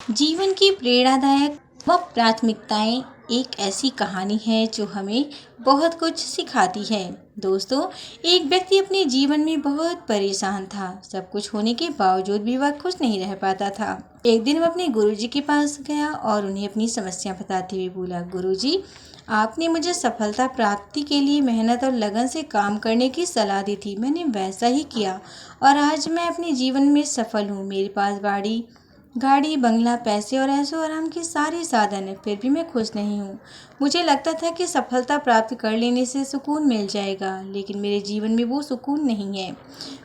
जीवन की प्रेरणादायक व प्राथमिकताएं एक ऐसी कहानी है जो हमें बहुत कुछ सिखाती है। दोस्तों, एक व्यक्ति अपने जीवन में बहुत परेशान था। सब कुछ होने के बावजूद भी वह खुश नहीं रह पाता था। एक दिन वह अपने गुरुजी के पास गया और उन्हें अपनी समस्या बताते हुए बोला, गुरुजी, आपने मुझे सफलता प्राप्ति के लिए मेहनत और लगन से काम करने की सलाह दी थी। मैंने वैसा ही किया और आज मैं अपने जीवन में सफल हूँ। मेरे पास गाड़ी, बंगला, पैसे और ऐशो आराम के सारे साधन हैं, फिर भी मैं खुश नहीं हूँ। मुझे लगता था कि सफलता प्राप्त कर लेने से सुकून मिल जाएगा, लेकिन मेरे जीवन में वो सुकून नहीं है।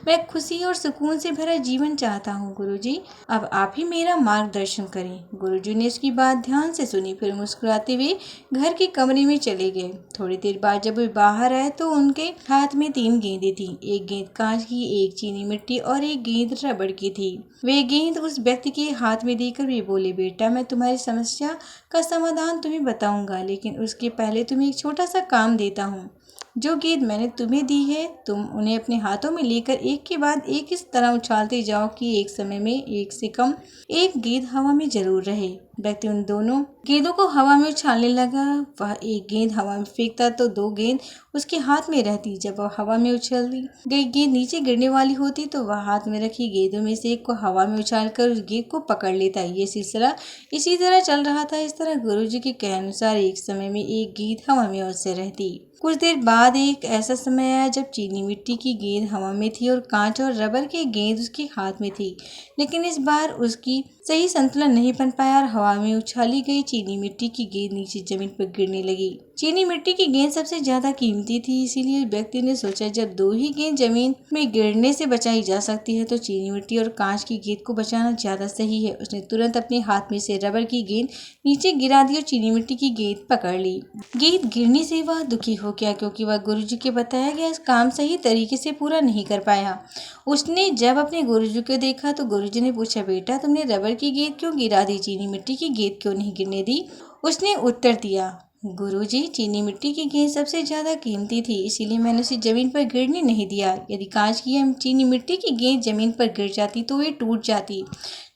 मैं खुशी और सुकून से भरा जीवन चाहता हूँ गुरुजी, अब आप ही मेरा मार्गदर्शन करें। गुरुजी ने उसकी बात ध्यान से सुनी, फिर मुस्कुराते हुए घर के कमरे में चले गए। थोड़ी देर बाद जब वे बाहर आए तो उनके हाथ में 3 गेंदें थी। एक गेंद कांच की, एक चीनी मिट्टी और एक गेंद रबड़ की थी। वे गेंद उस व्यक्ति के हाथ में देकर वे बोले, बेटा, मैं तुम्हारी समस्या का समाधान तुम्हें बताऊंगा, लेकिन उसके पहले तुम्हें एक छोटा सा काम देता हूँ। जो गेंद मैंने तुम्हें दी है, तुम उन्हें अपने हाथों में लेकर एक के बाद एक इस तरह उछालते जाओ कि एक समय में एक से कम एक गेंद हवा में जरूर रहे। व्यक्ति उन दोनों गेंदों को हवा में उछालने लगा। वह एक गेंद हवा में फेंकता तो 2 गेंद उसके हाथ में रहती। जब वह हवा में उछलती गई गेंद नीचे गिरने वाली होती तो वह हाथ में रखी गेंदों में से एक को हवा में उछालकर उस गेंद को पकड़ लेता। ये सिलसिला इसी तरह चल रहा था। इस तरह गुरुजी के कहे अनुसार एक समय में एक गेंद हवा में उससे रहती। कुछ देर बाद एक ऐसा समय आया जब चीनी मिट्टी की गेंद हवा में थी और कांच और रबर की गेंद उसके हाथ में थी, लेकिन इस बार उसकी सही संतुलन नहीं बन पाया और हवा में उछाली गई चीनी मिट्टी की गेंद नीचे जमीन पर गिरने लगी। चीनी मिट्टी की गेंद सबसे ज्यादा कीमती थी, इसीलिए व्यक्ति ने सोचा जब 2 ही गेंद जमीन में गिरने से बचाई जा सकती है तो चीनी मिट्टी और कांच की गेंद को बचाना ज्यादा सही है। उसने तुरंत अपने हाथ में से रबर की गेंद नीचे गिरा दी और चीनी मिट्टी की गेंद पकड़ ली। गेंद गिरने से वह दुखी हो गया क्योंकि वह गुरुजी के बताया गया इस काम सही तरीके से पूरा नहीं कर पाया। उसने जब अपने गुरुजी को देखा तो गुरुजी ने पूछा, बेटा, तुमने रबर की गेंद क्यों गिरा दी, चीनी मिट्टी की गेंद क्यों नहीं गिरने दी? उसने उत्तर दिया, गुरुजी, चीनी मिट्टी की गेंद सबसे ज्यादा कीमती थी, इसीलिए मैंने उसे जमीन पर गिरने नहीं दिया। यदि कांच की या चीनी मिट्टी की गेंद जमीन पर गिर जाती तो वे टूट जाती,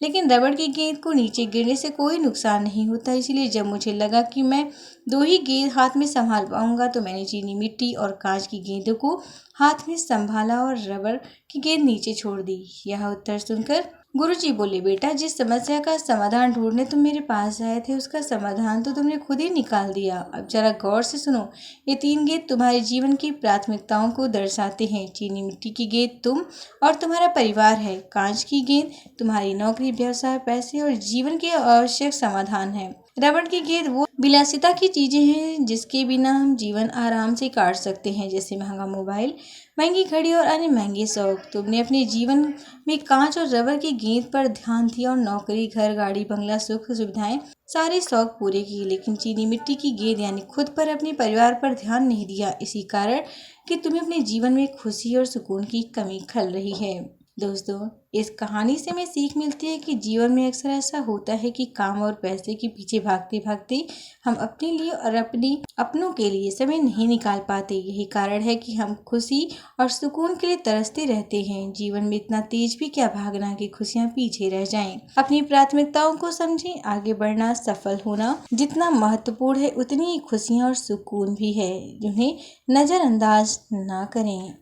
लेकिन रबड़ की गेंद को नीचे गिरने से कोई नुकसान नहीं होता। इसीलिए जब मुझे लगा कि मैं 2 ही गेंद हाथ में संभाल पाऊंगा तो मैंने चीनी मिट्टी और कांच की गेंदों को हाथ में संभाला और रबड़ की गेंद नीचे छोड़ दी। यह उत्तर सुनकर गुरुजी बोले, बेटा, जिस समस्या का समाधान ढूंढने तुम मेरे पास आए थे उसका समाधान तो तुमने खुद ही निकाल दिया। अब जरा गौर से सुनो, ये 3 गेंद तुम्हारे जीवन की प्राथमिकताओं को दर्शाते हैं। चीनी मिट्टी की गेंद तुम और तुम्हारा परिवार है। कांच की गेंद तुम्हारी नौकरी, व्यवसाय, पैसे और जीवन के आवश्यक समाधान है। रबड़ की गेंद वो विलासिता की चीजें हैं जिसके बिना हम जीवन आराम से काट सकते हैं, जैसे महंगा मोबाइल, महंगी घड़ी और अन्य महंगे शौक। तुमने अपने जीवन में कांच और रबर की गेंद पर ध्यान दिया और नौकरी, घर, गाड़ी, बंगला, सुख सुविधाएं, सारे शौक पूरे किए, लेकिन चीनी मिट्टी की गेंद यानी खुद पर, अपने परिवार पर ध्यान नहीं दिया। इसी कारण कि तुम्हें अपने जीवन में खुशी और सुकून की कमी खल रही है। दोस्तों, इस कहानी से हमें सीख मिलती है कि जीवन में अक्सर ऐसा होता है कि काम और पैसे के पीछे भागते भागते हम अपने लिए और अपनों के लिए समय नहीं निकाल पाते। यही कारण है कि हम खुशी और सुकून के लिए तरसते रहते हैं। जीवन में इतना तेज भी क्या भागना कि खुशियां पीछे रह जाएं। अपनी प्राथमिकताओं को समझें। आगे बढ़ना, सफल होना जितना महत्वपूर्ण है उतनी ही खुशियां और सुकून भी है, जिन्हें नजरअंदाज ना करें।